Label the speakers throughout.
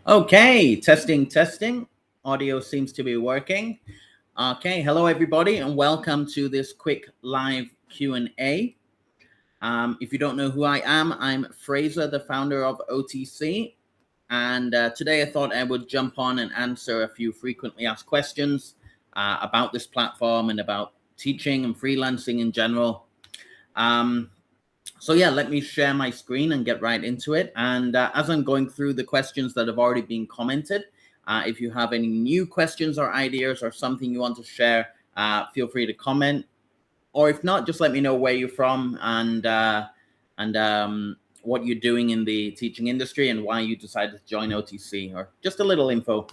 Speaker 1: Okay, testing. Audio seems to be working. Okay, hello everybody, and welcome to this quick live Q&A. If you don't know who I am, I'm Fraser, the founder of OTC, and today I thought I would jump on and answer a few frequently asked questions about this platform and about teaching and freelancing in general. So yeah, let me share my screen and get right into it. And as I'm going through the questions that have already been commented, if you have any new questions or ideas or something you want to share, feel free to comment. Or if not, just let me know where you're from and what you're doing in the teaching industry and why you decided to join OTC, or just a little info,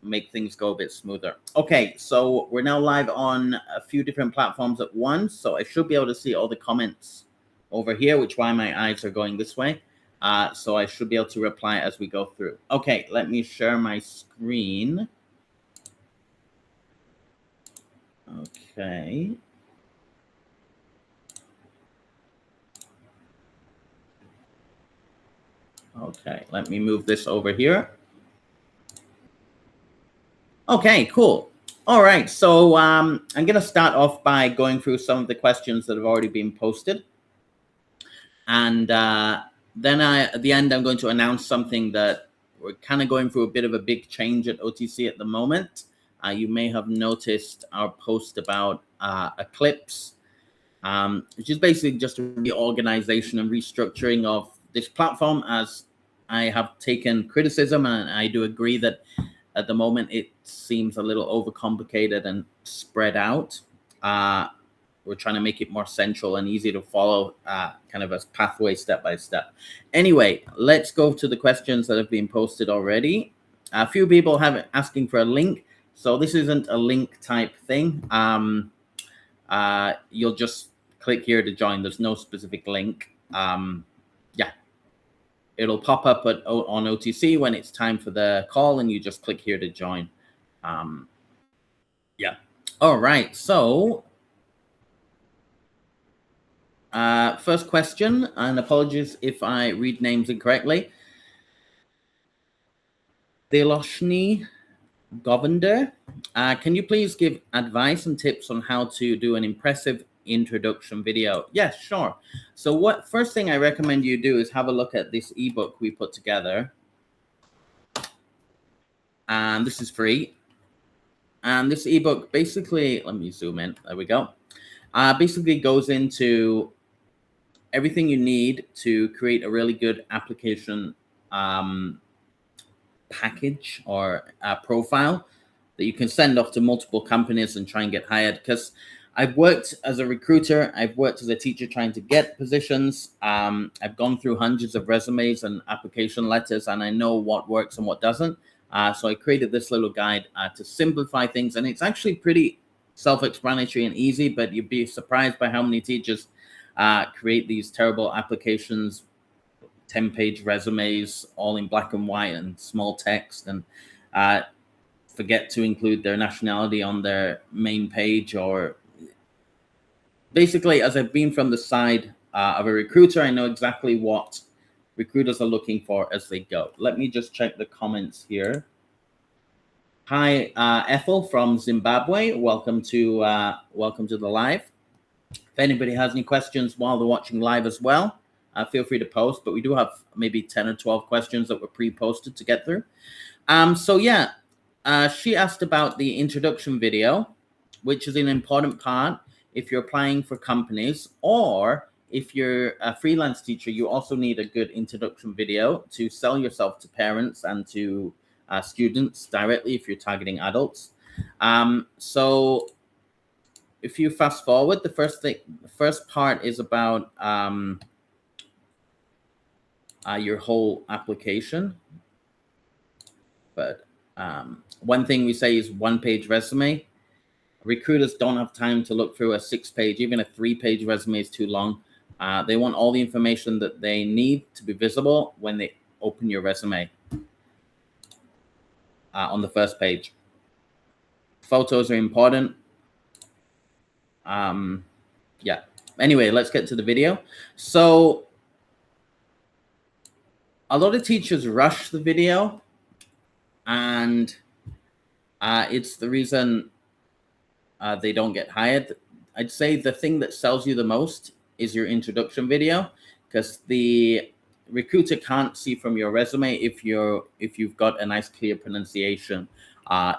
Speaker 1: make things go a bit smoother. Okay, so we're now live on a few different platforms at once, so I should be able to see all the comments over here, which is why my eyes are going this way. So I should be able to reply as we go through. Okay, let me share my screen. Okay. Okay, let me move this over here. Okay, cool. All right, so I'm going to start off by going through some of the questions that have already been posted. And then at the end, I'm going to announce something that we're kind of going through a bit of a big change at OTC at the moment. You may have noticed our post about Eclipse, which is basically just a reorganization and restructuring of this platform, as I have taken criticism, and I do agree that at the moment it seems a little overcomplicated and spread out. We're trying to make it more central and easy to follow, kind of as pathway step by step. Anyway, let's go to the questions that have been posted already. A few people have asking for a link. So this isn't a link type thing. You'll just click here to join. There's no specific link. Yeah, it'll pop up on OTC when it's time for the call, and you just click here to join. Yeah. All right. So first question, and apologies if I read names incorrectly. Deloshni Govinder, can you please give advice and tips on how to do an impressive introduction video? Yes, sure. So first thing I recommend you do is have a look at this ebook we put together. And this is free. And this ebook basically, let me zoom in. There we go. Basically goes into everything you need to create a really good application package or profile that you can send off to multiple companies and try and get hired. Because I've worked as a recruiter, I've worked as a teacher trying to get positions. I've gone through hundreds of resumes and application letters, and I know what works and what doesn't. So I created this little guide to simplify things, and it's actually pretty self-explanatory and easy, but you'd be surprised by how many teachers create these terrible applications, 10-page resumes, all in black and white and small text, and forget to include their nationality on their main page. Or basically, as I've been from the side of a recruiter, I know exactly what recruiters are looking for as they go. Let me just check the comments here. Hi, Ethel from Zimbabwe. Welcome to the live. If anybody has any questions while they're watching live as well, feel free to post, but we do have maybe 10 or 12 questions that were pre-posted to get through. So yeah, she asked about the introduction video, which is an important part if you're applying for companies, or if you're a freelance teacher, you also need a good introduction video to sell yourself to parents and to students directly if you're targeting adults. So if you fast forward, the first part is about your whole application. But one thing we say is one-page resume. Recruiters don't have time to look through a 6-page, even a 3-page resume is too long. They want all the information that they need to be visible when they open your resume on the first page. Photos are important. Yeah. Anyway, let's get to the video. So a lot of teachers rush the video, and it's the reason they don't get hired. I'd say the thing that sells you the most is your introduction video, because the recruiter can't see from your resume if you've got a nice clear pronunciation,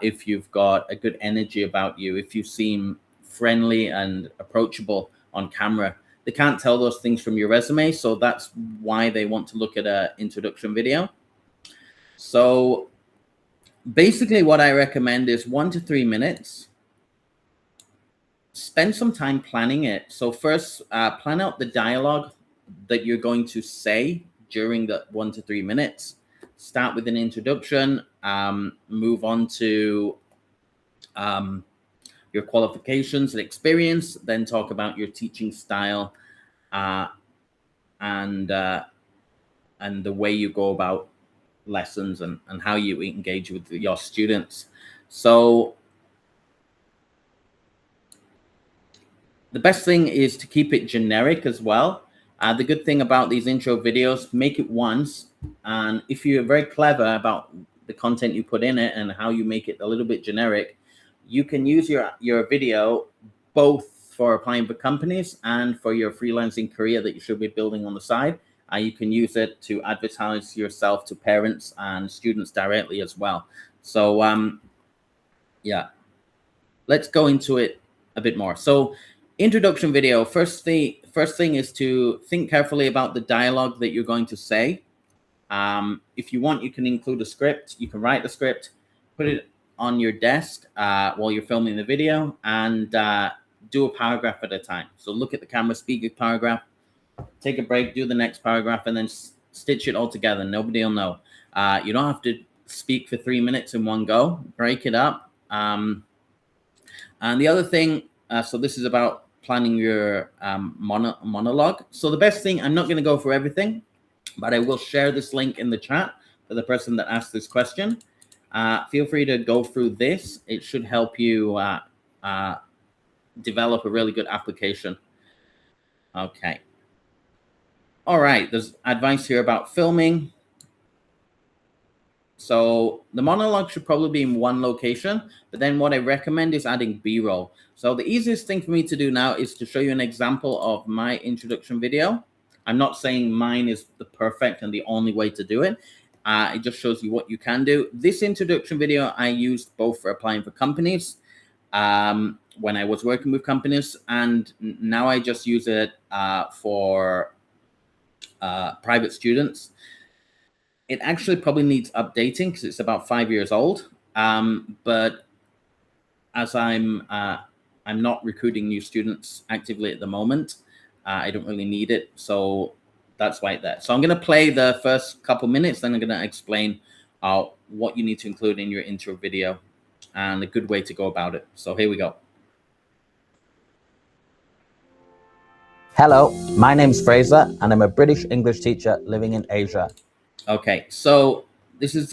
Speaker 1: if you've got a good energy about you, if you seem friendly and approachable on camera. They can't tell those things from your resume, so that's why they want to look at an introduction video. So basically what I recommend is 1 to 3 minutes. Spend some time planning it. So first, plan out the dialogue that you're going to say during the 1 to 3 minutes. Start with an introduction, move on to your qualifications and experience, then talk about your teaching style and the way you go about lessons and how you engage with your students. So the best thing is to keep it generic as well. The good thing about these intro videos, make it once. And if you're very clever about the content you put in it and how you make it a little bit generic, you can use your video both for applying for companies and for your freelancing career that you should be building on the side. You can use it to advertise yourself to parents and students directly as well. So yeah, let's go into it a bit more. So introduction video, first thing is to think carefully about the dialogue that you're going to say. If you want, you can include a script. You can write the script, put it on your desk while you're filming the video, and do a paragraph at a time. So look at the camera, speak a paragraph, take a break, do the next paragraph, and then stitch it all together. Nobody will know. You don't have to speak for 3 minutes in one go. Break it up. And the other thing, so this is about planning your monologue. So the best thing, I'm not going to go for everything, but I will share this link in the chat for the person that asked this question. Feel free to go through this. It should help you develop a really good application. Okay. All right, there's advice here about filming. So the monologue should probably be in one location, but then what I recommend is adding B-roll. So the easiest thing for me to do now is to show you an example of my introduction video. I'm not saying mine is the perfect and the only way to do it. It just shows you what you can do. This introduction video I used both for applying for companies when I was working with companies, and now I just use it for private students. It actually probably needs updating because it's about 5 years old. But as I'm not recruiting new students actively at the moment, I don't really need it. So that's why it's there. So I'm going to play the first couple minutes, then I'm going to explain what you need to include in your intro video and a good way to go about it. So here we go.
Speaker 2: Hello, my name's Fraser, and I'm a British English teacher living in Asia.
Speaker 1: Okay, so this is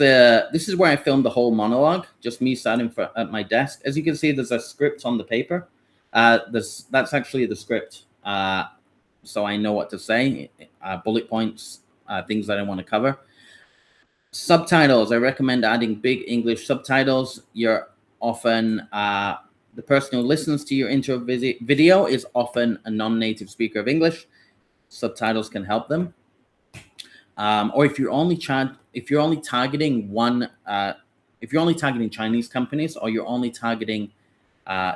Speaker 1: where I filmed the whole monologue, just me sat at my desk. As you can see, there's a script on the paper. That's actually the script, so I know what to say, bullet points, things that I want to cover. Subtitles, I recommend adding big English subtitles. You're often the person who listens to your intro video is often a non-native speaker of English. Subtitles can help them. Or if you're only targeting Chinese companies, or you're only targeting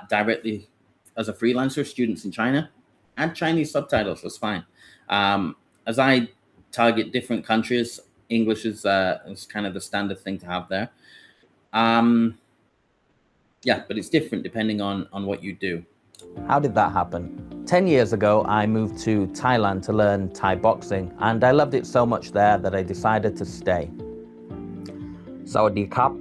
Speaker 1: directly as a freelancer students in China, add Chinese subtitles. That's fine. As I target different countries, English is kind of the standard thing to have there. Yeah, but it's different depending on what you do.
Speaker 2: How did that happen? 10 years ago, I moved to Thailand to learn Thai boxing, and I loved it so much there that I decided to stay. Sawadee Krap.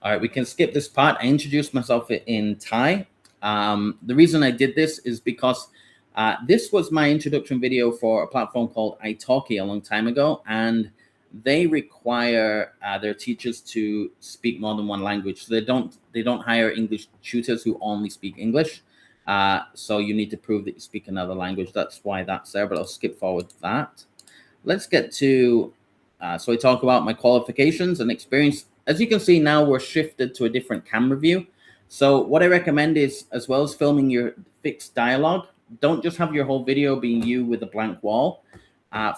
Speaker 1: All right, we can skip this part. I introduced myself in Thai. The reason I did this is because this was my introduction video for a platform called italki a long time ago, and they require their teachers to speak more than one language. So they don't hire English tutors who only speak English. So you need to prove that you speak another language. That's why that's there, but I'll skip forward that. Let's get to So I talk about my qualifications and experience. As you can see now, we're shifted to a different camera view. So what I recommend is, as well as filming your fixed dialogue, don't just have your whole video being you with a blank wall.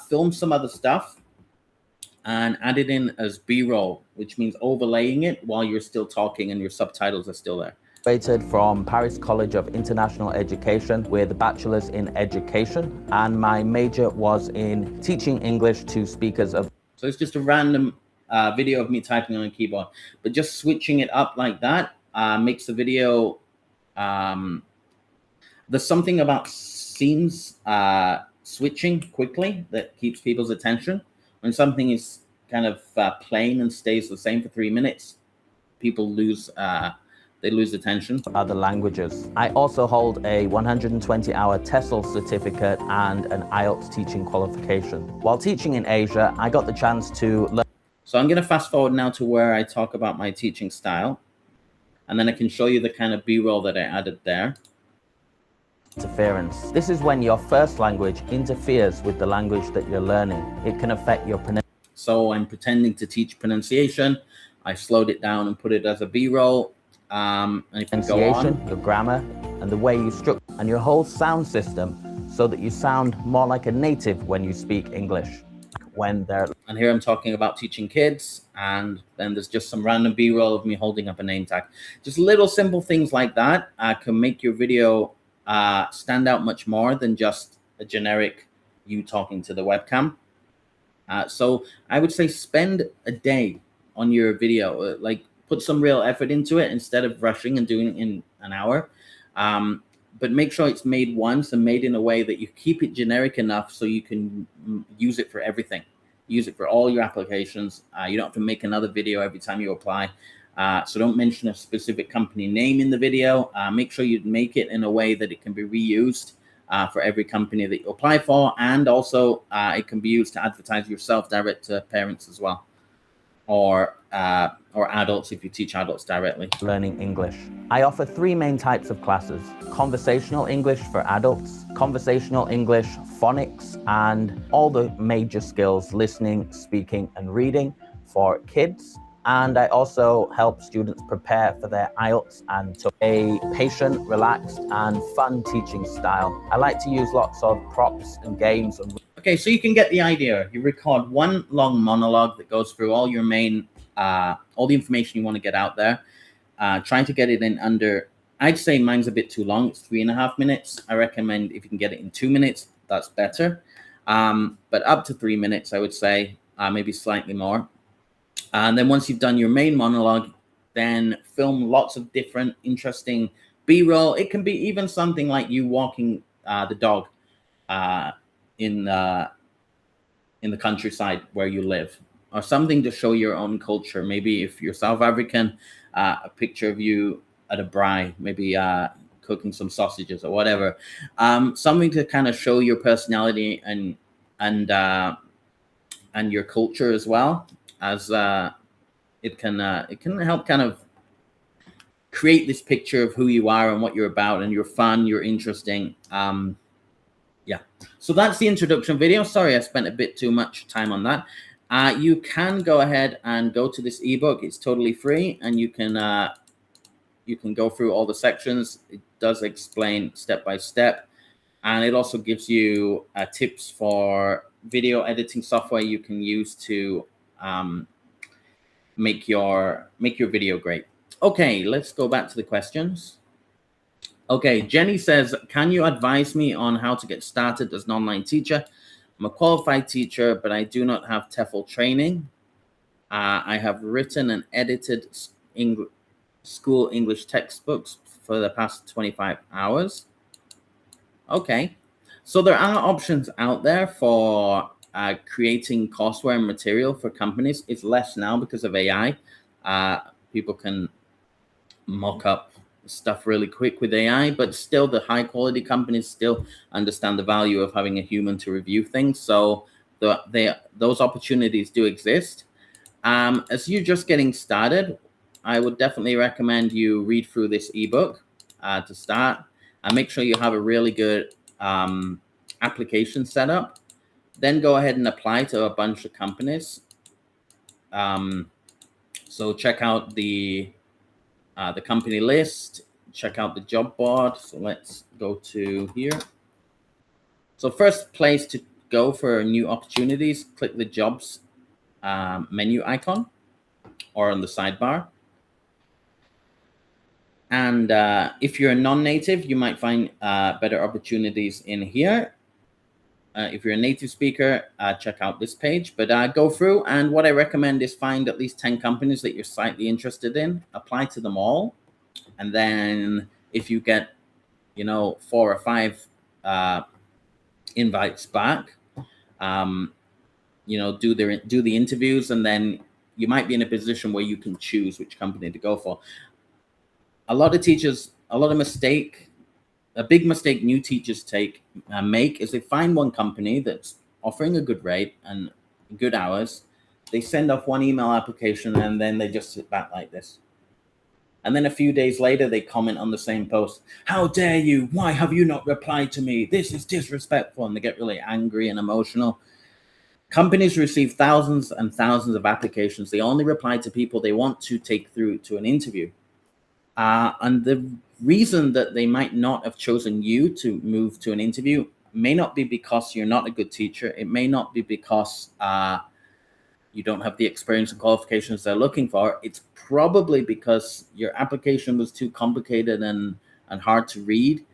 Speaker 1: Film some other stuff and add it in as B-roll, which means overlaying it while you're still talking and your subtitles are still there.
Speaker 2: Graduated from Paris College of International Education with a bachelor's in education, and my major was in teaching English to speakers of.
Speaker 1: So it's just a random video of me typing on a keyboard, but just switching it up like that makes the video. There's something about scenes switching quickly that keeps people's attention. When something is kind of plain and stays the same for 3 minutes, people lose attention.
Speaker 2: Other languages. I also hold a 120-hour TESOL certificate and an IELTS teaching qualification. While teaching in Asia, I got the chance to learn.
Speaker 1: So I'm going to fast forward now to where I talk about my teaching style, and then I can show you the kind of B-roll that I added there.
Speaker 2: Interference. This is when your first language interferes with the language that you're learning. It can affect your pronunciation.
Speaker 1: So I'm pretending to teach pronunciation. I slowed it down and put it as a B-roll. And if you go on,
Speaker 2: your grammar, and the way you structure, and your whole sound system, so that you sound more like a native when you speak English.
Speaker 1: And here I'm talking about teaching kids, and then there's just some random B-roll of me holding up a name tag. Just little simple things like that can make your video stand out much more than just a generic you talking to the webcam. So I would say spend a day on your video, like put some real effort into it instead of rushing and doing it in an hour. But make sure it's made once and made in a way that you keep it generic enough so you can use it for everything. Use it for all your applications. You don't have to make another video every time you apply. So don't mention a specific company name in the video. Make sure you make it in a way that it can be reused for every company that you apply for. And also it can be used to advertise yourself direct to parents as well. Or adults if you teach adults directly.
Speaker 2: Learning English. I offer 3 main types of classes: conversational English for adults, conversational English, phonics, and all the major skills, listening, speaking, and reading for kids. And I also help students prepare for their IELTS and to a patient, relaxed, and fun teaching style. I like to use lots of props and games.
Speaker 1: Okay, so you can get the idea. You record one long monologue that goes through all your main, all the information you want to get out there. Trying to get it in under, I'd say mine's a bit too long. It's 3.5 minutes. I recommend if you can get it in 2 minutes, that's better. But up to 3 minutes, I would say, maybe slightly more. And then once you've done your main monologue, then film lots of different interesting B-roll. It can be even something like you walking the dog in the countryside where you live, or something to show your own culture. Maybe if you're South African, a picture of you at a braai, maybe cooking some sausages or whatever. Something to kind of show your personality and your culture as well. As it can help kind of create this picture of who you are and what you're about, and you're fun, you're interesting. Yeah, so that's the introduction video. Sorry, I spent a bit too much time on that. You can go ahead and go to this ebook. It's totally free, and you can go through all the sections. It does explain step by step, and it also gives you tips for video editing software you can use to make your video great. Okay, let's go back to the questions. Okay, Jenny says, can you advise me on how to get started as an online teacher? I'm a qualified teacher, but I do not have TEFL training. I have written and edited school English textbooks for the past 25 hours. Okay, so there are options out there for creating courseware and material for companies. It's less now because of AI. People can mock up stuff really quick with AI, but still the high quality companies still understand the value of having a human to review things. So those opportunities do exist. As you're just getting started, I would definitely recommend you read through this ebook to start, and make sure you have a really good application set up. Then go ahead and apply to a bunch of companies. So check out the company list, check out the job board. So let's go to here. So first place to go for new opportunities, click the jobs menu icon or on the sidebar. And if you're a non-native, you might find better opportunities in here. If you're a native speaker, check out this page, but go through. And what I recommend is find at least 10 companies that you're slightly interested in, apply to them all. And then if you get, 4 or 5 invites back, do the interviews, and then you might be in a position where you can choose which company to go for. A lot of teachers, a big mistake new teachers make is they find one company that's offering a good rate and good hours. They send off one email application and then they just sit back like this. And then a few days later, they comment on the same post. How dare you? Why have you not replied to me? This is disrespectful. And they get really angry and emotional. Companies receive thousands and thousands of applications. They only reply to people they want to take through to an interview. And the reason that they might not have chosen you to move to an interview may not be because you're not a good teacher. It may not be because you don't have the experience and qualifications they're looking for. It's probably because your application was too complicated and hard to read,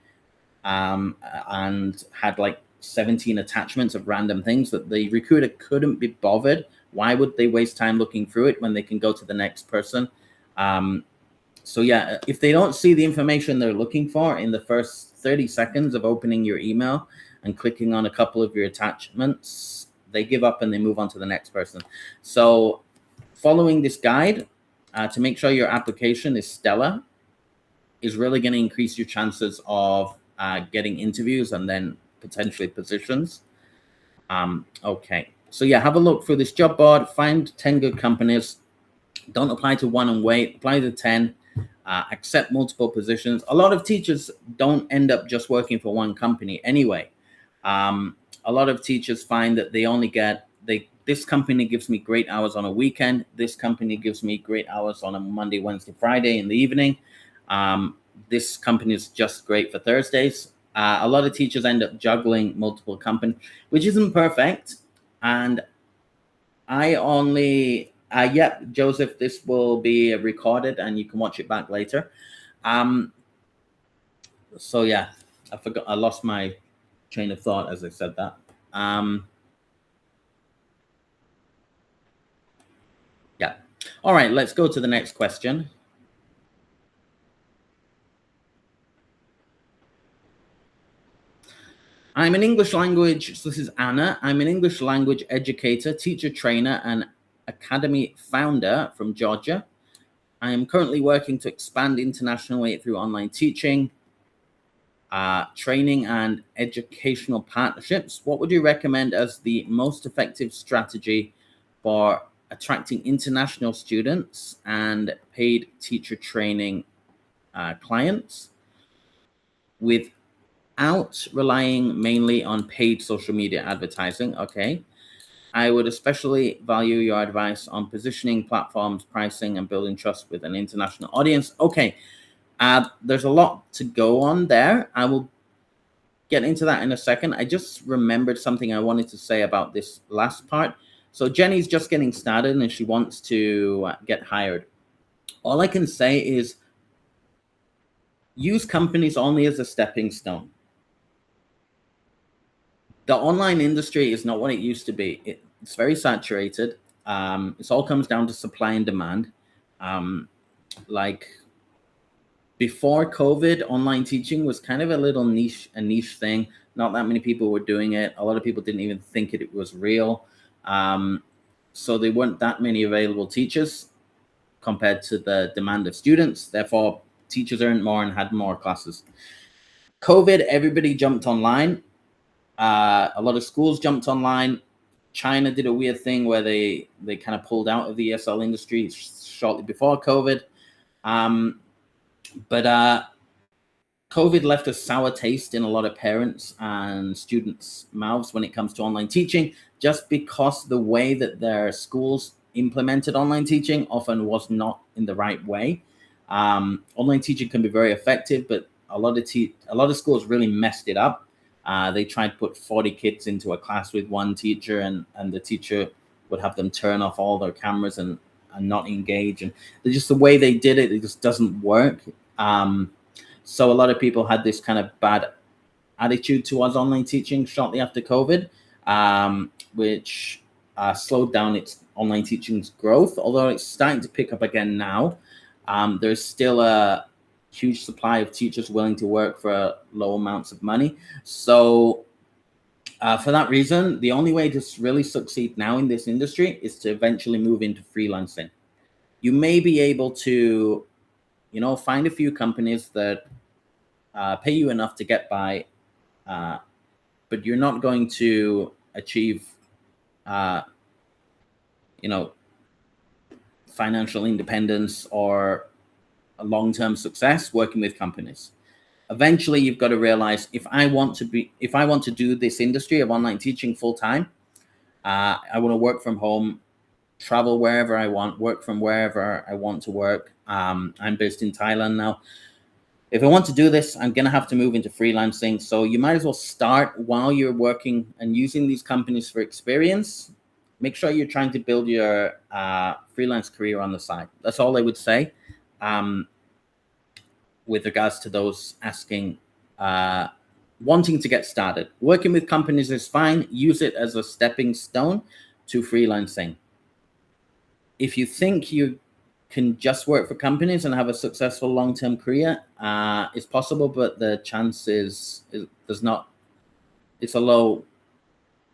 Speaker 1: and had like 17 attachments of random things that the recruiter couldn't be bothered. Why would they waste time looking through it when they can go to the next person? So yeah, if they don't see the information they're looking for in the first 30 seconds of opening your email and clicking on a couple of your attachments, they give up and they move on to the next person. So following this guide to make sure your application is stellar is really going to increase your chances of getting interviews and then potentially positions. Okay, so yeah, have a look through this job board, find 10 good companies. Don't apply to one and wait, apply to 10. Accept multiple positions. A lot of teachers don't end up just working for one company anyway. A lot of teachers find that they only get, this company gives me great hours on a weekend. This company gives me great hours on a Monday, Wednesday, Friday in the evening. This company is just great for Thursdays. A lot of teachers end up juggling multiple companies, which isn't perfect. And I only, Joseph, this will be recorded and you can watch it back later. So yeah, I lost my train of thought as I said that. Yeah. All right, let's go to the next question. I'm an English language, so this is Anna. I'm an English language educator, teacher trainer, and academy founder from Georgia. I am currently working to expand internationally through online teaching, training, and educational partnerships. What would you recommend as the most effective strategy for attracting international students and paid teacher training clients without relying mainly on paid social media advertising? Okay. I would especially value your advice on positioning, platforms, pricing, and building trust with an international audience. Okay. There's a lot to go on there. I will get into that in a second. I just remembered something I wanted to say about this last part. So Jenny's just getting started and she wants to get hired. All I can say is use companies only as a stepping stone. The online industry is not what it used to be. It's very saturated. It all comes down to supply and demand. Like before COVID, online teaching was kind of a niche thing. Not that many people were doing it. A lot of people didn't even think it was real. So there weren't that many available teachers compared to the demand of students. Therefore, teachers earned more and had more classes. COVID, everybody jumped online. A lot of schools jumped online. China did a weird thing where they kind of pulled out of the ESL industry shortly before COVID. But COVID left a sour taste in a lot of parents and students' mouths when it comes to online teaching, just because the way that their schools implemented online teaching often was not in the right way. Online teaching can be very effective, but a lot of schools really messed it up. They tried to put 40 kids into a class with one teacher, and the teacher would have them turn off all their cameras and not engage. And just the way they did it, it just doesn't work. So a lot of people had this kind of bad attitude towards online teaching shortly after COVID, which slowed down its online teaching's growth, although it's starting to pick up again now. There's still a huge supply of teachers willing to work for low amounts of money. So for that reason, the only way to really succeed now in this industry is to eventually move into freelancing. You may be able to, find a few companies that pay you enough to get by, but you're not going to achieve, financial independence or a long-term success working with companies. Eventually, you've got to realize if I want to do this industry of online teaching full time, I want to work from home, travel wherever I want, work from wherever I want to work. I'm based in Thailand now. If I want to do this, I'm going to have to move into freelancing. So you might as well start while you're working and using these companies for experience. Make sure you're trying to build your freelance career on the side. That's all I would say. With regards to those asking, wanting to get started. Working with companies is fine. Use it as a stepping stone to freelancing. If you think you can just work for companies and have a successful long-term career, it's possible, but the chances there's not. It's a low.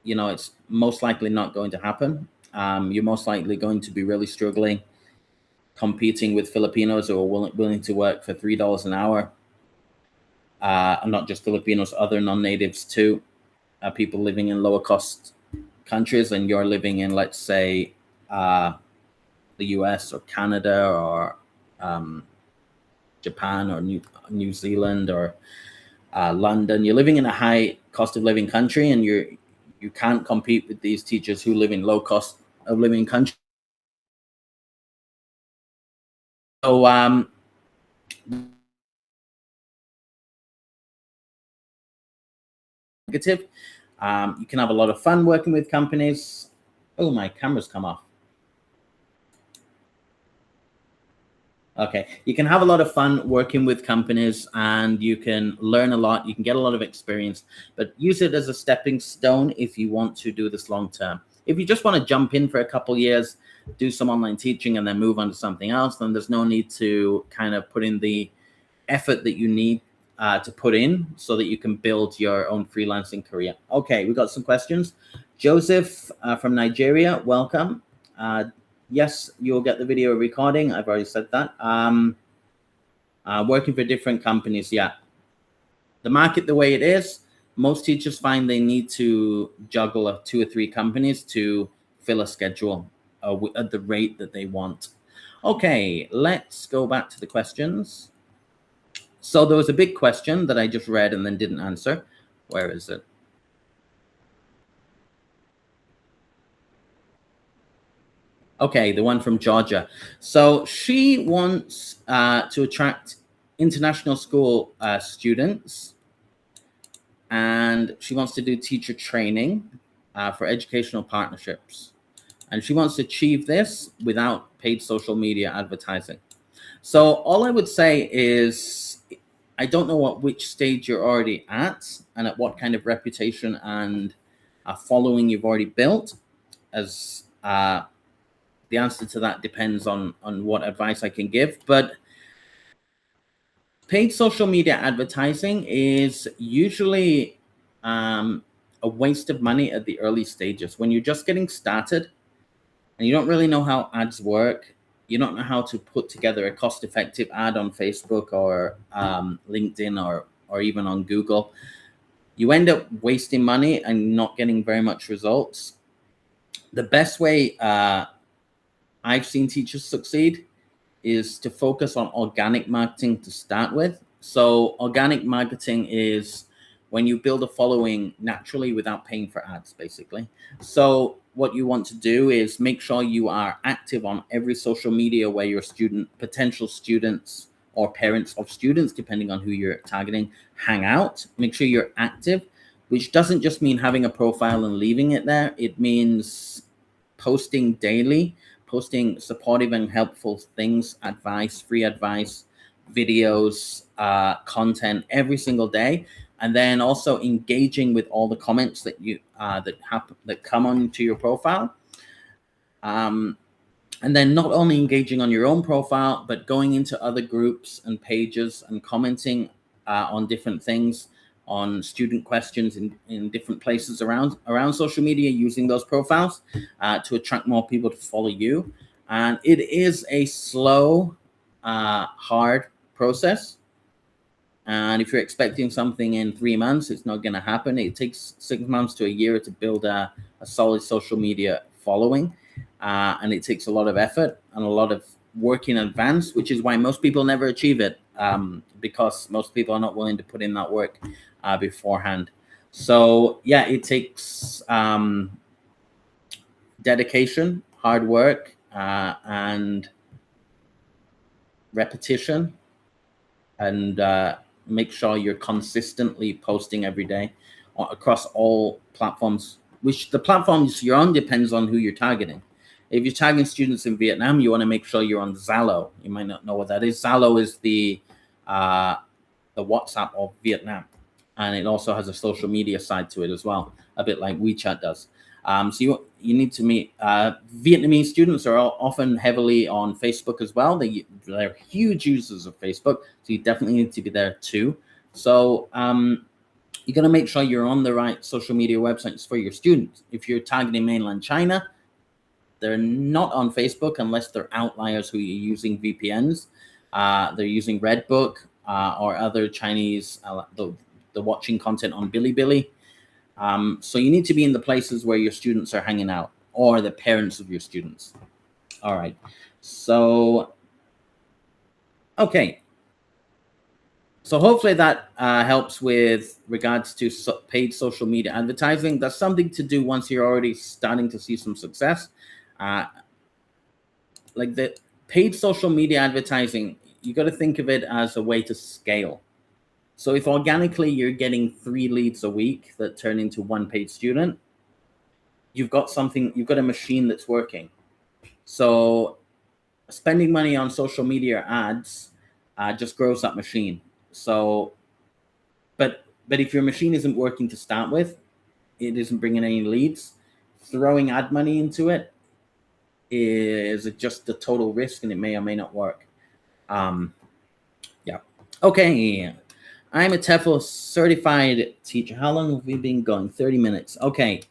Speaker 1: It's most likely not going to happen. You're most likely going to be really struggling competing with Filipinos who are willing to work for $3 an hour. And not just Filipinos, other non-natives too, people living in lower cost countries, and you're living in, let's say, the US or Canada or Japan or New Zealand or London. You're living in a high cost of living country, and you can't compete with these teachers who live in low cost of living countries. So negative. You can have a lot of fun working with companies. Oh, my camera's come off. Okay, you can have a lot of fun working with companies, and you can learn a lot. You can get a lot of experience, but use it as a stepping stone if you want to do this long term. If you just want to jump in for a couple years, do some online teaching, and then move on to something else, then there's no need to kind of put in the effort that you need to put in so that you can build your own freelancing career. Okay, we got some questions. Joseph from Nigeria, welcome. Yes, you'll get the video recording. I've already said that. Working for different companies, yeah. The market the way it is, most teachers find they need to juggle 2 or 3 companies to fill a schedule at the rate that they want. Okay, let's go back to the questions. So there was a big question that I just read and then didn't answer. Where is it? Okay, the one from Georgia. So she wants to attract international school students, and she wants to do teacher training for educational partnerships. And she wants to achieve this without paid social media advertising. So all I would say is, I don't know which stage you're already at and at what kind of reputation and following you've already built, as the answer to that depends on what advice I can give. But paid social media advertising is usually a waste of money at the early stages. When you're just getting started and you don't really know how ads work, you don't know how to put together a cost-effective ad on Facebook or LinkedIn or even on Google, you end up wasting money and not getting very much results. The best way I've seen teachers succeed is to focus on organic marketing to start with. So organic marketing is when you build a following naturally without paying for ads, basically. So what you want to do is make sure you are active on every social media where your potential students or parents of students, depending on who you're targeting, hang out. Make sure you're active, which doesn't just mean having a profile and leaving it there. It means posting daily, posting supportive and helpful things, advice, free advice, videos, content every single day. And then also engaging with all the comments that you that come onto your profile. And then not only engaging on your own profile, but going into other groups and pages and commenting on different things, on student questions in different places around social media, using those profiles to attract more people to follow you. And it is a slow, hard process. And if you're expecting something in 3 months, it's not going to happen. It takes 6 months to a year to build a solid social media following. And it takes a lot of effort and a lot of work in advance, which is why most people never achieve it, because most people are not willing to put in that work beforehand. So yeah, it takes dedication, hard work, and repetition, and make sure you're consistently posting every day across all platforms, which the platforms you're on depends on who you're targeting. If you're targeting students in Vietnam, you want to make sure you're on Zalo. You might not know what that is. Zalo is the WhatsApp of Vietnam, and it also has a social media side to it as well, a bit like WeChat does. So you need to meet Vietnamese students are often heavily on Facebook as well. They're huge users of Facebook, so you definitely need to be there too. So you're going to make sure you're on the right social media websites for your students. If you're targeting mainland China, they're not on Facebook unless they're outliers who are using VPNs. They're using Redbook or other Chinese, the watching content on Bilibili. So you need to be in the places where your students are hanging out, or the parents of your students. All right. So, okay. So hopefully that helps with regards to paid social media advertising. That's something to do once you're already starting to see some success. Like the paid social media advertising, you got to think of it as a way to scale. So if organically you're getting 3 leads a week that turn into 1 paid student, you've got a machine that's working. So spending money on social media ads just grows that machine. So, but if your machine isn't working to start with, it isn't bringing any leads, throwing ad money into it is just a total risk, and it may or may not work. Yeah. Okay. I'm a TEFL certified teacher. How long have we been going? 30 minutes. Okay.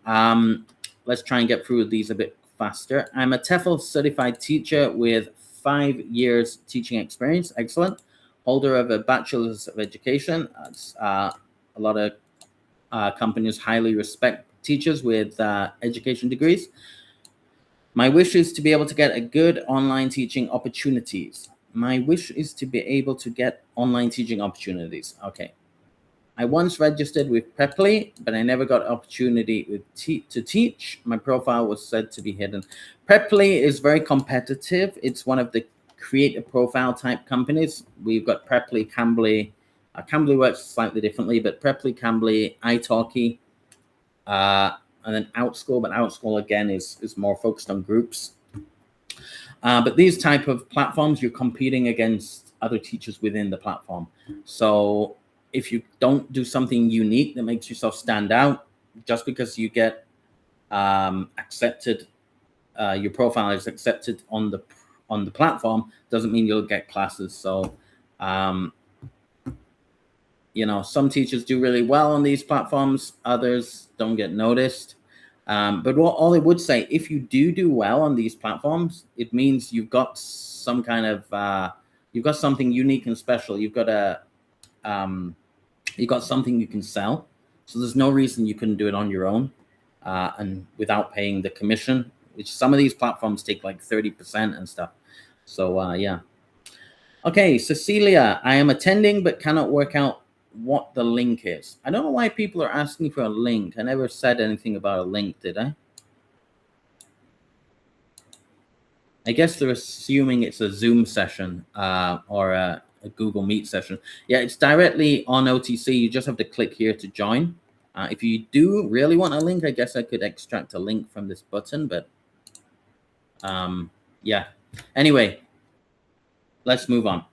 Speaker 1: Let's try and get through these a bit faster. I'm a TEFL certified teacher with 5 years teaching experience. Excellent. Holder of a bachelor's of education. A lot of companies highly respect teachers with education degrees. My wish is to be able to get a good online teaching opportunities. My wish is to be able to get online teaching opportunities. Okay. I once registered with Preply, but I never got opportunity to teach. My profile was said to be hidden. Preply is very competitive. It's one of the create a profile type companies. We've got Preply, Cambly. Cambly works slightly differently, but Preply, Cambly, italki, and then Outschool. But Outschool again is more focused on groups. But these type of platforms, you're competing against other teachers within the platform. So if you don't do something unique that makes yourself stand out, just because you get accepted, your profile is accepted on the platform, doesn't mean you'll get classes. So, some teachers do really well on these platforms, others don't get noticed. But all I would say, if you do well on these platforms, it means you've got some kind of you've got something unique and special. You've got something you can sell. So there's no reason you couldn't do it on your own and without paying the commission, which some of these platforms take like 30% and stuff. So yeah. Okay, Cecilia, I am attending but cannot work out what the link is. I don't know why people are asking for a link. I never said anything about a link, did I? I guess they're assuming it's a Zoom session or a Google Meet session. Yeah, it's directly on OTC. You just have to click here to join. If you do really want a link, I guess I could extract a link from this button, but yeah. Anyway, let's move on.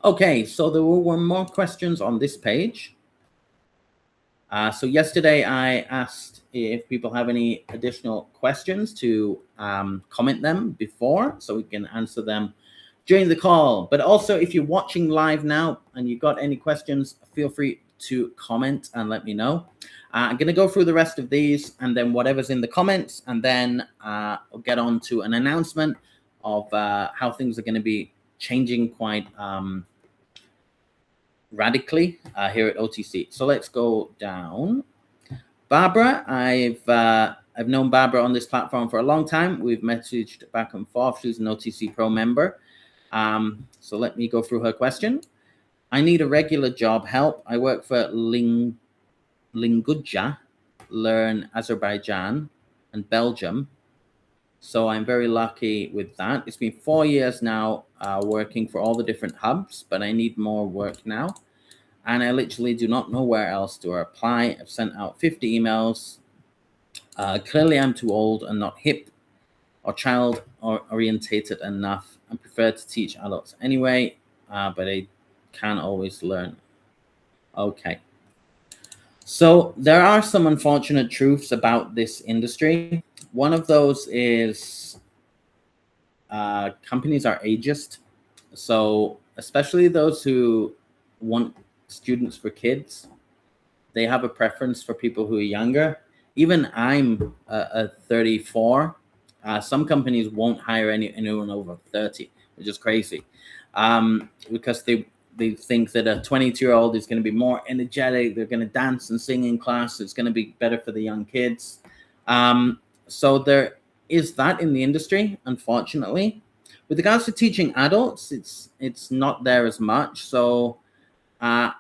Speaker 1: Okay, so there were more questions on this page. So yesterday I asked if people have any additional questions to comment them before, so we can answer them during the call. But also, if you're watching live now and you've got any questions, feel free to comment and let me know. I'm going to go through the rest of these and then whatever's in the comments, and then I'll get on to an announcement of how things are going to be changing quite radically here at OTC. So let's go down. Barbara, I've known Barbara on this platform for a long time. We've messaged back and forth. She's an OTC Pro member. So let me go through her question. I need a regular job help. I work for Lingudja, learn Azerbaijan and Belgium. So I'm very lucky with that. It's been 4 years now working for all the different hubs, but I need more work now. And I literally do not know where else to apply. I've sent out 50 emails. Clearly, I'm too old and not hip or child or orientated enough. I prefer to teach adults anyway, but I can't always learn. Okay. So there are some unfortunate truths about this industry. One of those is companies are ageist. So especially those who want students for kids, they have a preference for people who are younger. Even I'm 34. Some companies won't hire anyone over 30, which is crazy, because they think that a 22-year-old is going to be more energetic. They're going to dance and sing in class. It's going to be better for the young kids. So there is that in the industry, unfortunately. With regards to teaching adults, it's not there as much. So I'd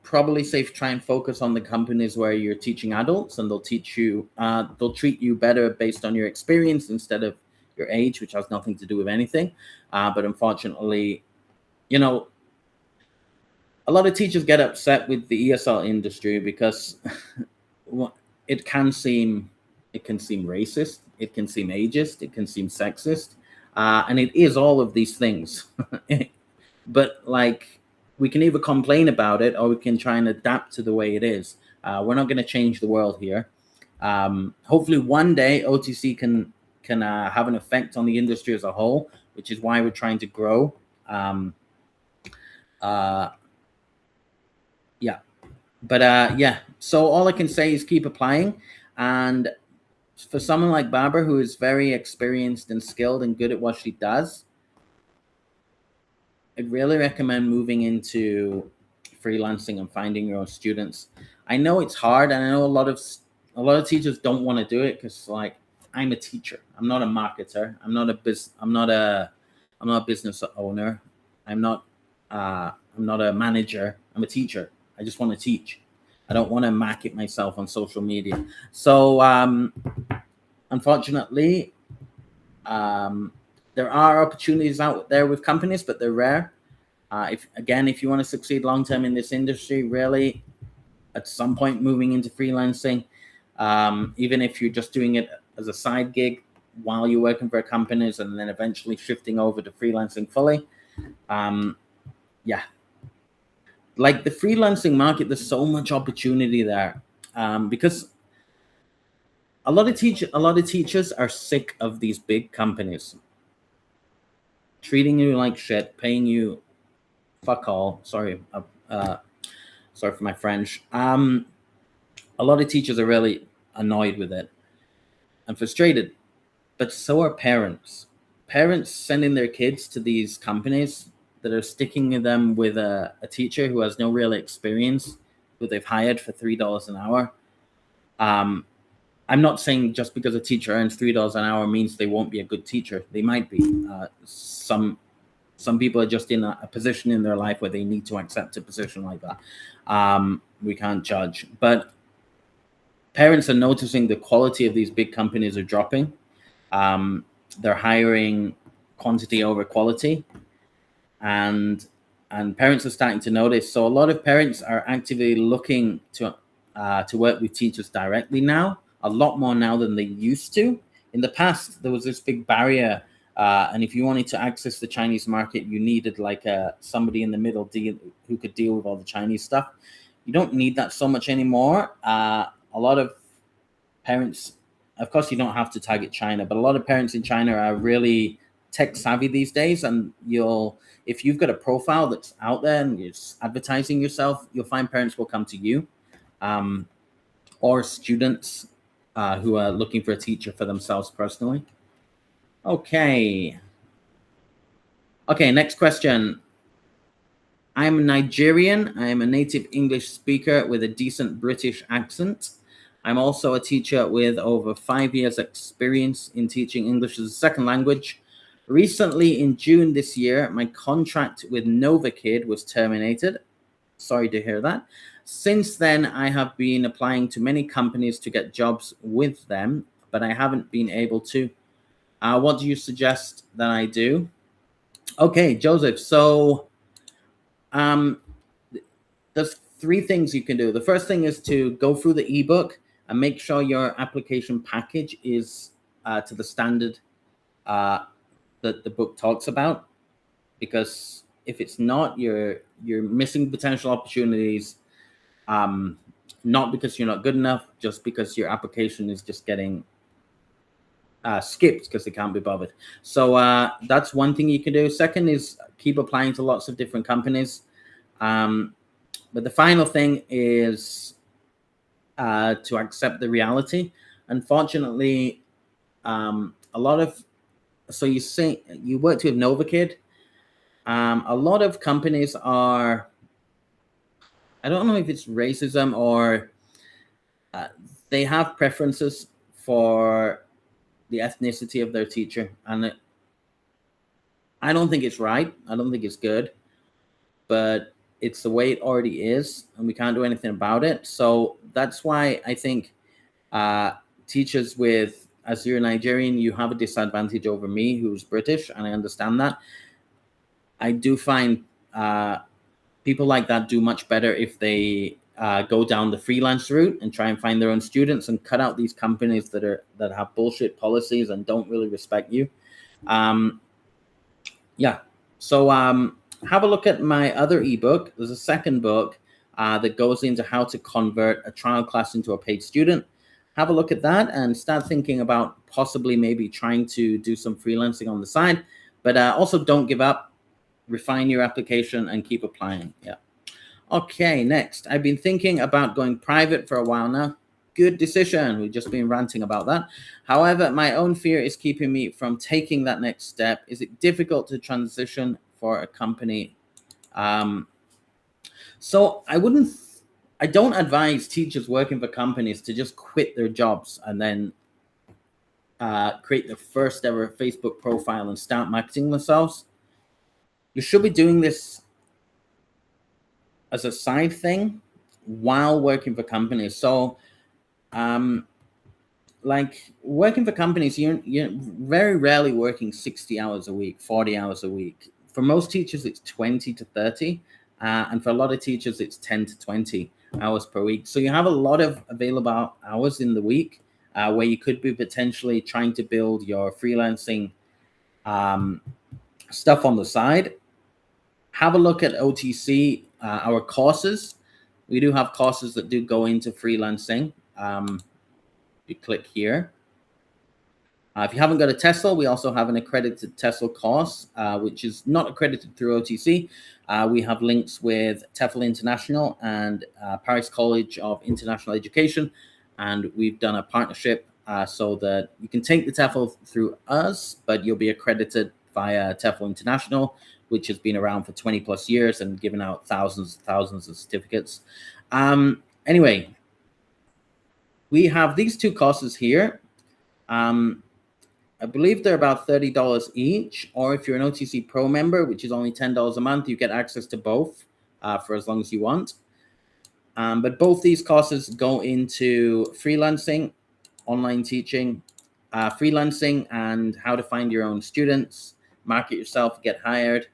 Speaker 1: probably say try and focus on the companies where you're teaching adults, and they'll teach you, they'll treat you better based on your experience instead of your age, which has nothing to do with anything. But unfortunately, you know, a lot of teachers get upset with the ESL industry because it can seem racist, it can seem ageist, it can seem sexist, and it is all of these things. But like, we can either complain about it or we can try and adapt to the way it is. We're not going to change the world here. Hopefully one day OTC can have an effect on the industry as a whole, which is why we're trying to grow. Yeah. But yeah, so all I can say is keep applying. And for someone like Barbara, who is very experienced and skilled and good at what she does, I'd really recommend moving into freelancing and finding your own students. I know it's hard, and I know a lot of teachers don't want to do it because, like, I'm a teacher. I'm not a marketer. I'm not a business owner. I'm not a manager. I'm a teacher. I just want to teach. I don't want to market myself on social media. So unfortunately, there are opportunities out there with companies, but they're rare. If you want to succeed long term in this industry, really, at some point moving into freelancing, even if you're just doing it as a side gig while you're working for companies, and then eventually shifting over to freelancing fully. Yeah, like the freelancing market, there's so much opportunity there, because a lot of teachers are sick of these big companies treating you like shit, paying you fuck all. Sorry for my French. A lot of teachers are really annoyed with it and frustrated, but so are parents. Parents sending their kids to these companies that are sticking them with a teacher who has no real experience, who they've hired for $3 an hour. I'm not saying just because a teacher earns $3 an hour means they won't be a good teacher. They might be. Some people are just in a position in their life where they need to accept a position like that. We can't judge, but parents are noticing the quality of these big companies are dropping. They're hiring quantity over quality, and parents are starting to notice. So a lot of parents are actively looking to work with teachers directly now, a lot more now than they used to. In the past, there was this big barrier, and if you wanted to access the Chinese market, you needed like somebody in the middle who could deal with all the Chinese stuff. You don't need that so much anymore. A lot of parents, of course, you don't have to target China, but a lot of parents in China are really tech savvy these days, and if you've got a profile that's out there and you're advertising yourself, you'll find parents will come to you, or students who are looking for a teacher for themselves personally. Okay, next question. I'm Nigerian. I am a native English speaker with a decent British accent. I'm also a teacher with over 5 years experience in teaching English as a second language. Recently, in June this year, my contract with NovaKid was terminated. Sorry to hear that. Since then, I have been applying to many companies to get jobs with them, but I haven't been able to. What do you suggest that I do? Okay, Joseph. So there's 3 things you can do. The first thing is to go through the ebook and make sure your application package is to the standard that the book talks about, because if it's not, you're missing potential opportunities, not because you're not good enough, just because your application is just getting skipped because they can't be bothered. So that's one thing you can do. Second is keep applying to lots of different companies. But the final thing is to accept the reality. Unfortunately, a lot of, so you say you worked with NovaKid. A lot of companies are, I don't know if it's racism or they have preferences for the ethnicity of their teacher. And I don't think it's right. I don't think it's good. But it's the way it already is, and we can't do anything about it. So that's why I think teachers with, as you're Nigerian, you have a disadvantage over me, who's British, and I understand that. I do find people like that do much better if they go down the freelance route and try and find their own students and cut out these companies that have bullshit policies and don't really respect you. Yeah. So have a look at my other ebook. There's a second book that goes into how to convert a trial class into a paid student. Have a look at that and start thinking about possibly maybe trying to do some freelancing on the side. But also don't give up. Refine your application and keep applying. Yeah. Okay, next. I've been thinking about going private for a while now. Good decision. We've just been ranting about that. However, my own fear is keeping me from taking that next step. Is it difficult to transition for a company? So I don't advise teachers working for companies to just quit their jobs and then create their first ever Facebook profile and start marketing themselves. You should be doing this as a side thing while working for companies. So like working for companies, you're very rarely working 60 hours a week, 40 hours a week. For most teachers, it's 20 to 30. And for a lot of teachers, it's 10 to 20 hours per week. So you have a lot of available hours in the week where you could be potentially trying to build your freelancing stuff on the side. Have a look at OTC, our courses. We do have courses that do go into freelancing. You click here. If you haven't got a TESOL, we also have an accredited TESOL course, which is not accredited through OTC. We have links with TEFL International and Paris College of International Education, and we've done a partnership so that you can take the TEFL through us, but you'll be accredited via TEFL International, which has been around for 20 plus years and given out thousands of certificates. Anyway, we have these two courses here. I believe they're about $30 each, or if you're an OTC Pro member, which is only $10 a month, you get access to both for as long as you want. But both these courses go into freelancing, online teaching, freelancing, and how to find your own students, market yourself, get hired.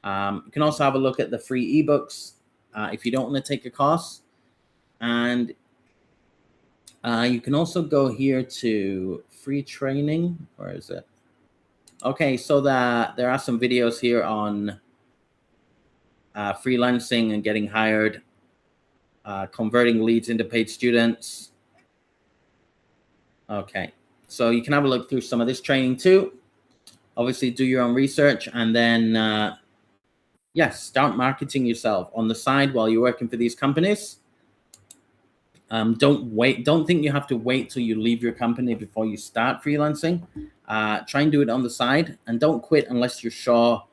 Speaker 1: You can also have a look at the free ebooks if you don't want to take a course. And you can also go here to free training. Where is it? Okay, so there are some videos here on freelancing and getting hired, converting leads into paid students. Okay, so you can have a look through some of this training too. Obviously, do your own research, and then start marketing yourself on the side while you're working for these companies. Don't think you have to wait till you leave your company before you start freelancing. Try and do it on the side, and don't quit unless you're sure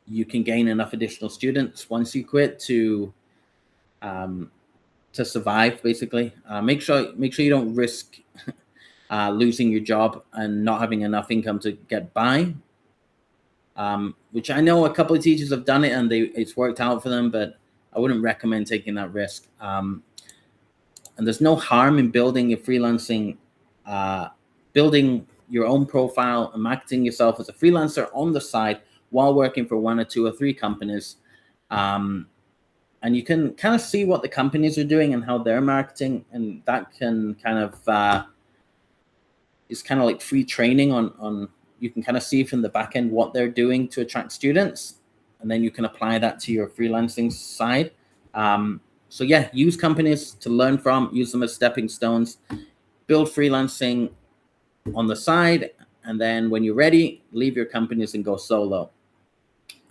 Speaker 1: you can gain enough additional students once you quit to survive. Basically, make sure you don't risk losing your job and not having enough income to get by. Which I know a couple of teachers have done it and it's worked out for them, but I wouldn't recommend taking that risk. And there's no harm in building your freelancing, building your own profile and marketing yourself as a freelancer on the side while working for 1 or 2 or 3 companies. And you can kind of see what the companies are doing and how they're marketing, and that can kind of is kind of like free training on you can kind of see from the back end what they're doing to attract students, and then you can apply that to your freelancing side. So yeah, use companies to learn from, use them as stepping stones, build freelancing on the side, and then when you're ready, leave your companies and go solo.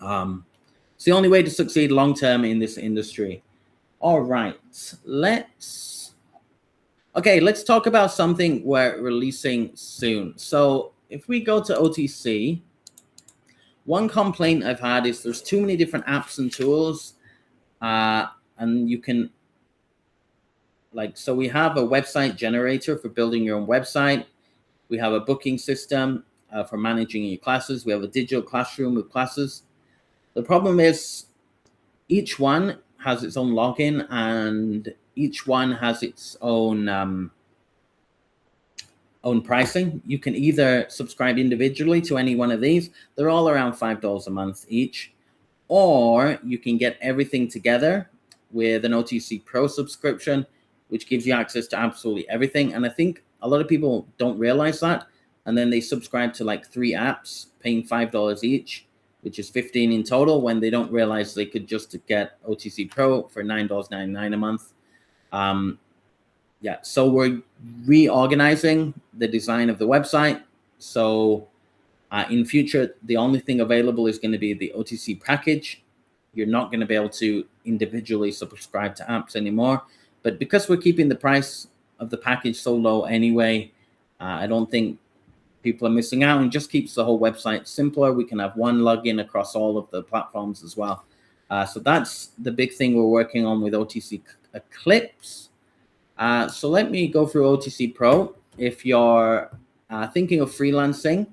Speaker 1: It's the only way to succeed long-term in this industry. All right, let's talk about something we're releasing soon. So if we go to OTC, one complaint I've had is there's too many different apps and tools, and you can, so we have a website generator for building your own website. We have a booking system for managing your classes. We have a digital classroom with classes. The problem is each one has its own login, and each one has its own pricing. You can either subscribe individually to any one of these. They're all around $5 a month each, or you can get everything together with an OTC Pro subscription, which gives you access to absolutely everything. And I think a lot of people don't realize that, and then they subscribe to like 3 apps paying $5 each, which is $15 in total, when they don't realize they could just get OTC Pro for $9.99 a month. So we're reorganizing the design of the website. So in future, the only thing available is going to be the OTC package. You're not going to be able to individually subscribe to apps anymore. But because we're keeping the price of the package so low anyway, I don't think people are missing out, and just keeps the whole website simpler. We can have one login across all of the platforms as well. So that's the big thing we're working on with OTC Eclipse. So let me go through OTC Pro. If you're thinking of freelancing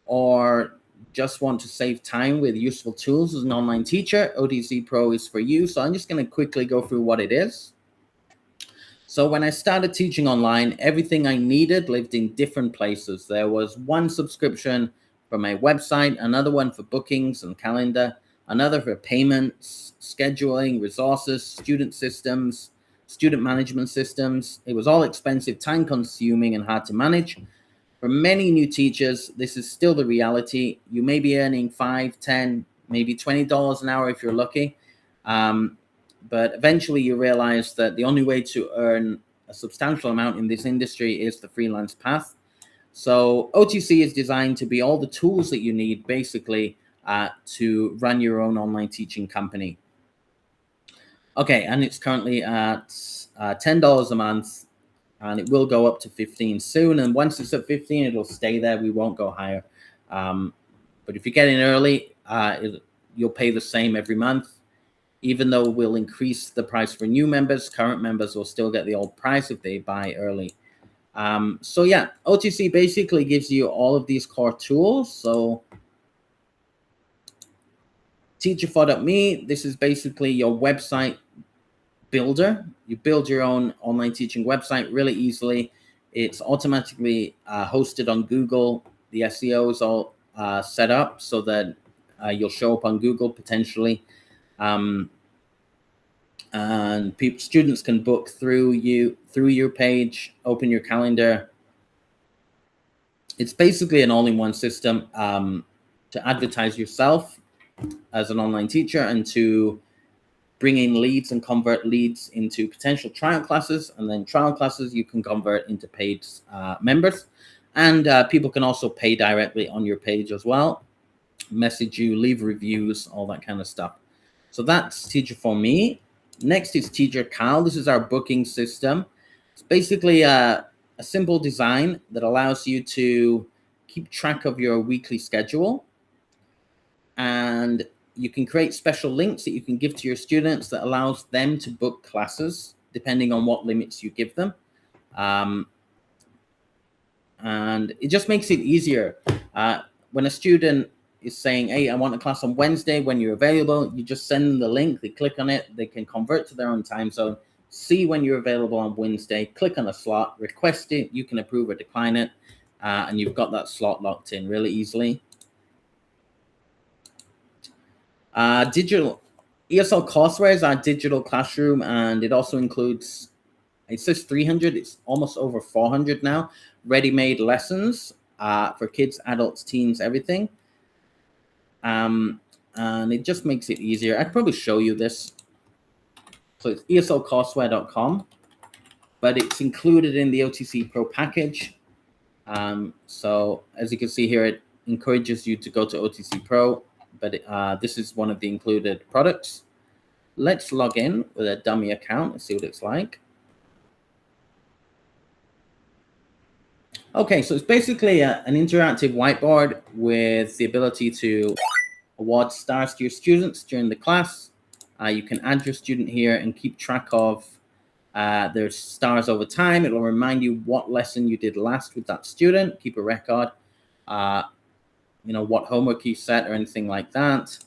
Speaker 1: or just want to save time with useful tools as an online teacher, OTC Pro is for you. So I'm just going to quickly go through what it is. So when I started teaching online, everything I needed lived in different places. There was one subscription for my website, another one for bookings and calendar, another for payments, scheduling, resources, student systems, student management systems. It was all expensive, time consuming, and hard to manage. For many new teachers, this is still the reality. You may be earning $5, $10, maybe $20 an hour if you're lucky. But eventually you realize that the only way to earn a substantial amount in this industry is the freelance path. So OTC is designed to be all the tools that you need basically to run your own online teaching company. Okay, and it's currently at $10 a month, and it will go up to $15 soon. And once it's at $15, it'll stay there. We won't go higher. But if you get in early, you'll pay the same every month. Even though we'll increase the price for new members, current members will still get the old price if they buy early. So yeah, OTC basically gives you all of these core tools. So Teacher4.me, this is basically your website builder. You build your own online teaching website really easily. It's automatically hosted on Google. The SEO is all set up so that you'll show up on Google potentially. And students can book through your page, open your calendar. It's basically an all-in-one system to advertise yourself as an online teacher and to bring in leads and convert leads into potential trial classes, and then trial classes you can convert into paid members. And people can also pay directly on your page as well, message you, leave reviews, all that kind of stuff. So that's Teacher4Me. Next is TeacherCal. This is our booking system. It's basically a simple design that allows you to keep track of your weekly schedule, and you can create special links that you can give to your students that allows them to book classes depending on what limits you give them. And it just makes it easier. When a student is saying, hey, I want a class on Wednesday, when you're available, you just send them the link, they click on it, they can convert to their own time zone, see when you're available on Wednesday, click on a slot, request it, you can approve or decline it, and you've got that slot locked in really easily. Digital ESL courseware is our digital classroom, and it also includes, it says 300, it's almost over 400 now, ready-made lessons for kids, adults, teens, everything. And it just makes it easier. I could probably show you this. So it's eslcourseware.com, but it's included in the OTC Pro package. So as you can see here, it encourages you to go to OTC Pro, but this is one of the included products. Let's log in with a dummy account and see what it's like. Okay, so it's basically an interactive whiteboard with the ability to award stars to your students during the class. You can add your student here and keep track of their stars over time. It will remind you what lesson you did last with that student, keep a record, you know, what homework you set or anything like that.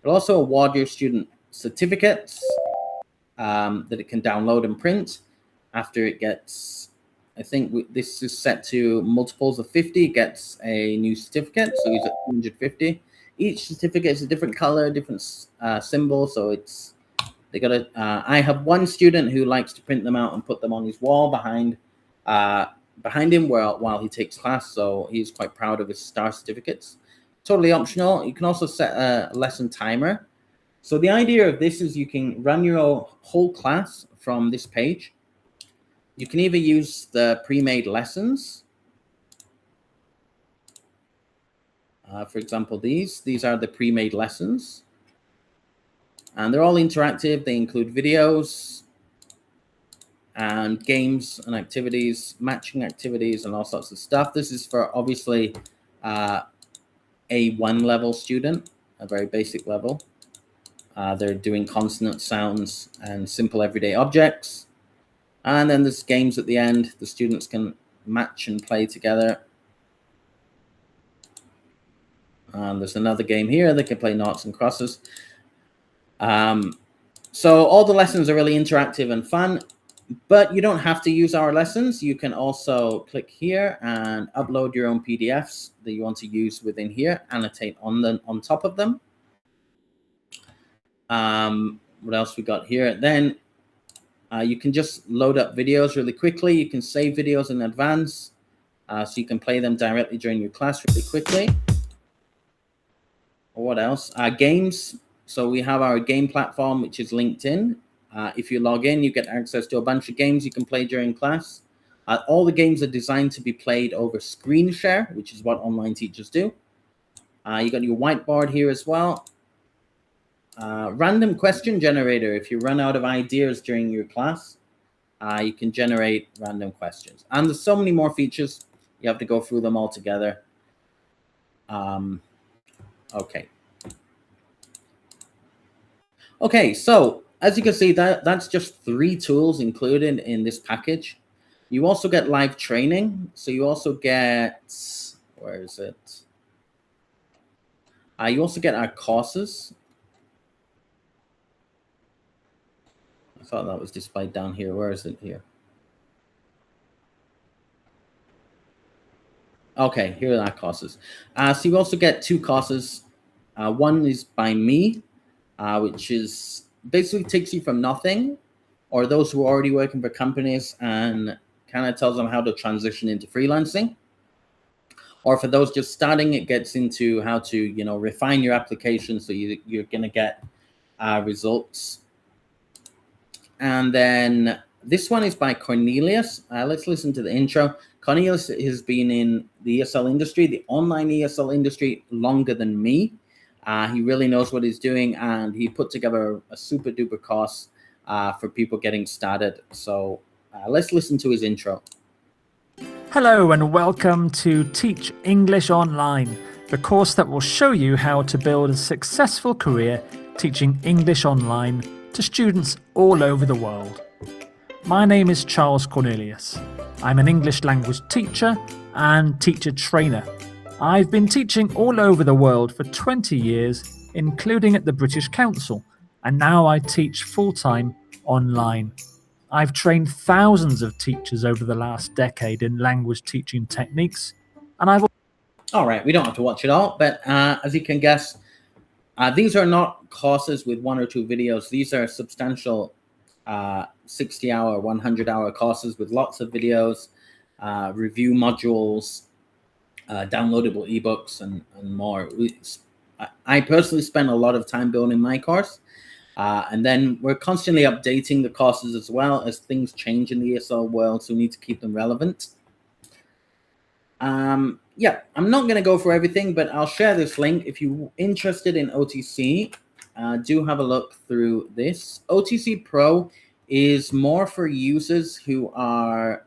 Speaker 1: It'll also award your student certificates that it can download and print after it gets, I think this is set to multiples of 50, it gets a new certificate. So he's at 250. Each certificate is a different color, different symbol. So it's, they got a, I have one student who likes to print them out and put them on his wall behind him while he takes class. So he's quite proud of his star certificates. Totally optional. You can also set a lesson timer. So the idea of this is you can run your whole class from this page. You can either use the pre-made lessons. For example, these are the pre-made lessons. And they're all interactive. They include videos and games and activities, matching activities and all sorts of stuff. This is for obviously A1 level student, a very basic level. They're doing consonant sounds and simple everyday objects. And then there's games at the end. The students can match and play together. And there's another game here. They can play noughts and crosses. So all the lessons are really interactive and fun, but you don't have to use our lessons. You can also click here and upload your own PDFs that you want to use within here, annotate on top of them. What else we got here? Then you can just load up videos really quickly. You can save videos in advance, so you can play them directly during your class really quickly. Or what else? Games. So we have our game platform, which is LinkedIn. If you log in, you get access to a bunch of games you can play during class. All the games are designed to be played over screen share, which is what online teachers do. You got your whiteboard here as well. Random question generator. If you run out of ideas during your class, you can generate random questions. And there's so many more features. You have to go through them all together. Okay. Okay, so as you can see, that's just 3 tools included in this package. You also get live training. So you also get, where is it? You also get our courses. thought that was displayed down here. Where is it here? Okay, here are our courses. So you also get 2 courses. One is by me, which is basically takes you from nothing, or those who are already working for companies, and kind of tells them how to transition into freelancing. Or for those just starting, it gets into how to, you know, refine your application so you're going to get results. And then this one is by Cornelius. Let's listen to the intro. Cornelius has been in the ESL industry, the online ESL industry, longer than me. He really knows what he's doing, and he put together a super duper course for people getting started. So let's listen to his intro.
Speaker 3: Hello and welcome to Teach English Online, the course that will show you how to build a successful career teaching English online to students all over the world. My name is Charles Cornelius. I'm an English language teacher and teacher trainer. I've been teaching all over the world for 20 years, including at the British Council, and now I teach full-time online. I've trained thousands of teachers over the last decade in language teaching techniques, and I've...
Speaker 1: All right, we don't have to watch it all, but as you can guess, these are not courses with 1 or 2 videos. These are substantial 60-hour, 100-hour courses with lots of videos, review modules, downloadable ebooks, and more. I personally spent a lot of time building my course. And then we're constantly updating the courses as well as things change in the ESL world, so we need to keep them relevant. Yeah, I'm not going to go for everything, but I'll share this link. If you're interested in OTC, do have a look through this. OTC Pro is more for users who are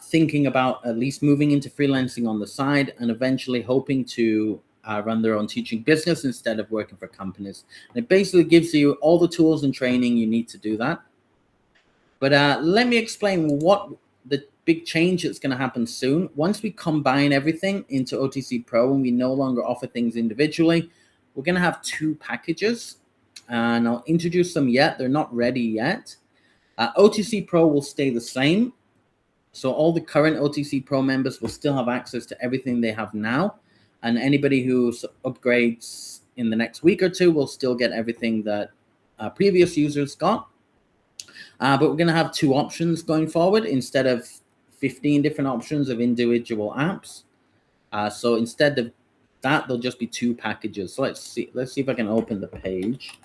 Speaker 1: thinking about at least moving into freelancing on the side and eventually hoping to run their own teaching business instead of working for companies. And it basically gives you all the tools and training you need to do that. But let me explain what the big change that's going to happen soon. Once we combine everything into OTC Pro and we no longer offer things individually, we're going to have 2 packages. And I'll introduce them yet. They're not ready yet. OTC Pro will stay the same. So all the current OTC Pro members will still have access to everything they have now. And anybody who upgrades in the next week or 2 will still get everything that previous users got. But we're going to have 2 options going forward instead of 15 different options of individual apps. So instead of that, there'll just be 2 packages. So let's see if I can open the page.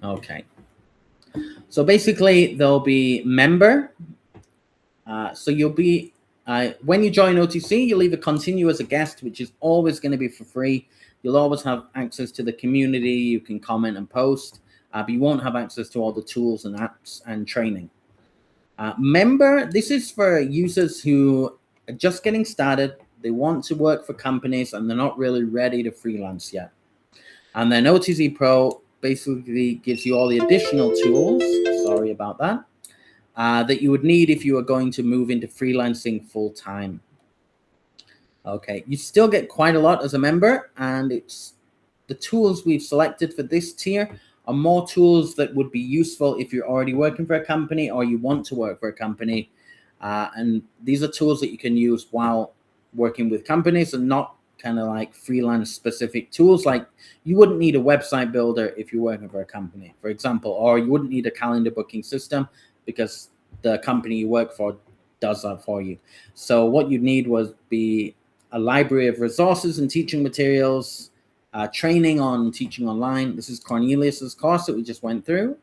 Speaker 1: Okay. So basically, there'll be member. So you'll be... when you join OTC, you'll either continue as a guest, which is always going to be for free. You'll always have access to the community. You can comment and post, but you won't have access to all the tools and apps and training. Member, this is for users who are just getting started. They want to work for companies and they're not really ready to freelance yet. And then OTC Pro basically gives you all the additional tools. Sorry about that. That you would need if you were going to move into freelancing full time. Okay, you still get quite a lot as a member, and it's the tools we've selected for this tier are more tools that would be useful if you're already working for a company or you want to work for a company. And these are tools that you can use while working with companies and not kind of like freelance specific tools. Like you wouldn't need a website builder if you're working for a company, for example, or you wouldn't need a calendar booking system because the company you work for does that for you. So what you need would be a library of resources and teaching materials, training on teaching online. This is Cornelius's course that we just went through.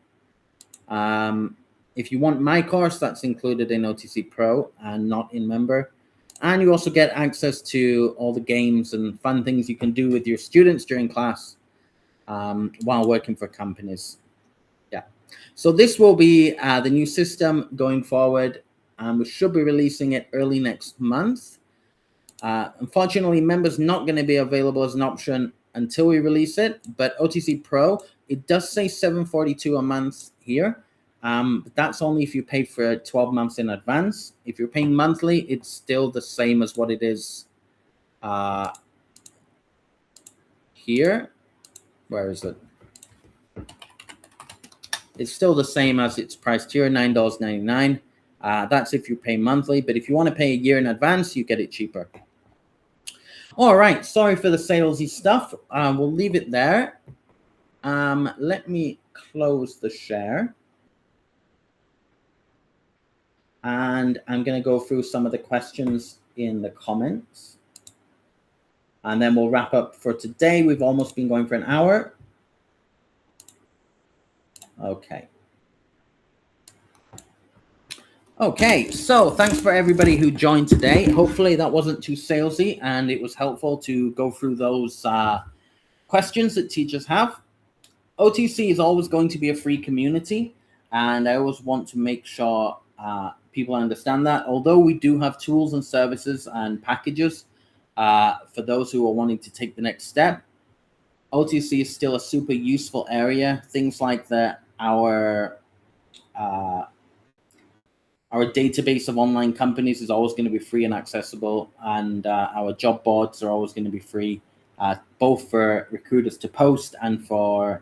Speaker 1: If you want my course, that's included in OTC Pro and not in member. And you also get access to all the games and fun things you can do with your students during class while working for companies. Yeah. So this will be the new system going forward. We should be releasing it early next month. Unfortunately, members not going to be available as an option until we release it. But OTC Pro, it does say $742 a month here. But that's only if you pay for 12 months in advance. If you're paying monthly, it's still the same as what it is here. Where is it? It's still the same as its price tier, $9.99. That's if you pay monthly, but if you want to pay a year in advance, you get it cheaper. All right, sorry for the salesy stuff. We'll leave it there. Let me close the share. And I'm going to go through some of the questions in the comments. And then we'll wrap up for today. We've almost been going for an hour. Okay. Okay, so thanks for everybody who joined today. Hopefully that wasn't too salesy and it was helpful to go through those questions that teachers have. OTC is always going to be a free community, and I always want to make sure people understand that. Although we do have tools and services and packages for those who are wanting to take the next step, OTC is still a super useful area. Things like our database of online companies is always going to be free and accessible, and our job boards are always going to be free, both for recruiters to post and for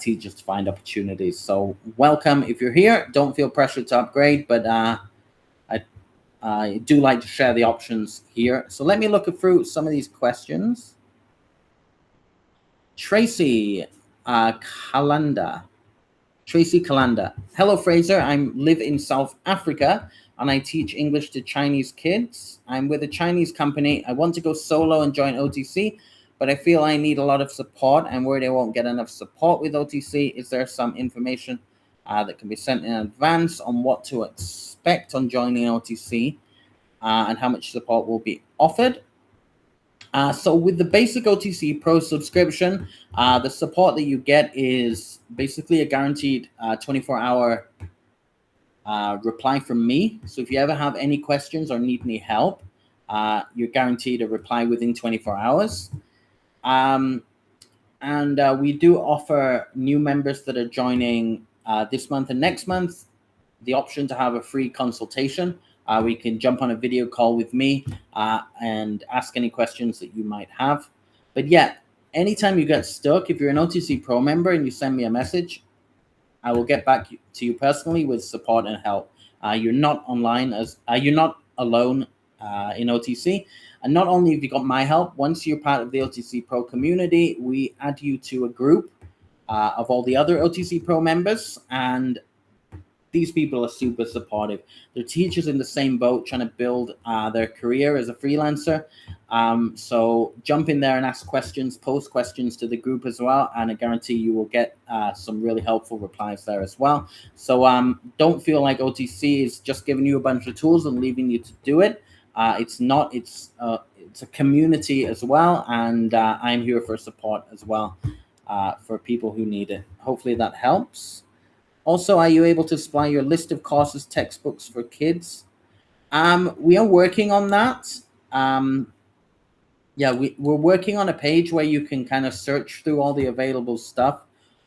Speaker 1: teachers to find opportunities. So welcome if you're here. Don't feel pressured to upgrade, but I do like to share the options here. So let me look through some of these questions. Tracy Kalanda. Hello, Fraser. I live in South Africa and I teach English to Chinese kids. I'm with a Chinese company. I want to go solo and join OTC, but I feel I need a lot of support. I'm worried I won't get enough support with OTC. Is there some information that can be sent in advance on what to expect on joining OTC and how much support will be offered? So with the basic OTC Pro subscription, the support that you get is basically a guaranteed 24-hour reply from me. So if you ever have any questions or need any help, you're guaranteed a reply within 24 hours. And we do offer new members that are joining this month and next month the option to have a free consultation. We can jump on a video call with me and ask any questions that you might have. But yeah, anytime you get stuck, if you're an OTC Pro member and you send me a message, I will get back to you personally with support and help. You're not online you're not alone in OTC. And not only have you got my help, once you're part of the OTC Pro community, we add you to a group of all the other OTC Pro members, and these people are super supportive. They're teachers in the same boat trying to build their career as a freelancer. So jump in there and ask questions, post questions to the group as well, and I guarantee you will get some really helpful replies there as well. So don't feel like OTC is just giving you a bunch of tools and leaving you to do it. It's not. It's a community as well, and I'm here for support as well for people who need it. Hopefully that helps. Also, are you able to supply your list of courses, textbooks for kids? We are working on that. Yeah, we're working on a page where you can kind of search through all the available stuff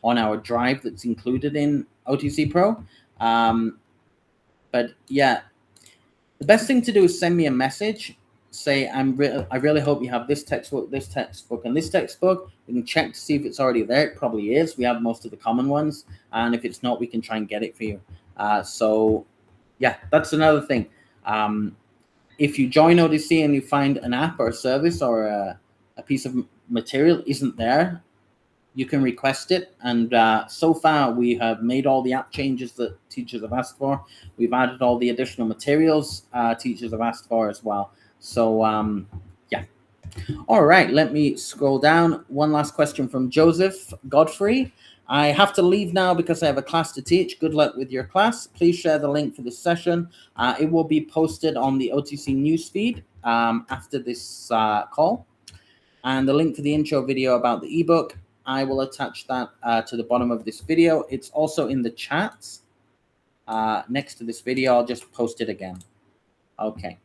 Speaker 1: on our drive that's included in OTC Pro. But yeah, the best thing to do is send me a message. Say, I really hope you have this textbook, and this textbook. We can check to see if it's already there. It probably is. We have most of the common ones. And if it's not, we can try and get it for you. So yeah, that's another thing. If you join OTC and you find an app or a service or a piece of material isn't there, you can request it. And so far, we have made all the app changes that teachers have asked for. We've added all the additional materials teachers have asked for as well. So, yeah. All right, let me scroll down. One last question from Joseph Godfrey. I have to leave now because I have a class to teach. Good luck with your class. Please share the link for this session. It will be posted on the OTC newsfeed after this call. And the link for the intro video about the ebook, I will attach that to the bottom of this video. It's also in the chat next to this video. I'll just post it again. Okay.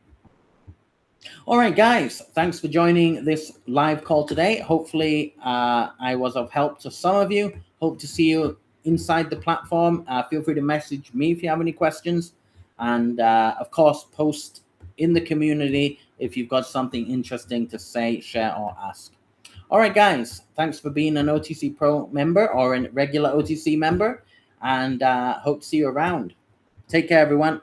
Speaker 1: All right, guys, thanks for joining this live call today. Hopefully, I was of help to some of you. Hope to see you inside the platform. Feel free to message me if you have any questions. And, of course, post in the community if you've got something interesting to say, share, or ask. All right, guys, thanks for being an OTC Pro member or a regular OTC member, and hope to see you around. Take care, everyone.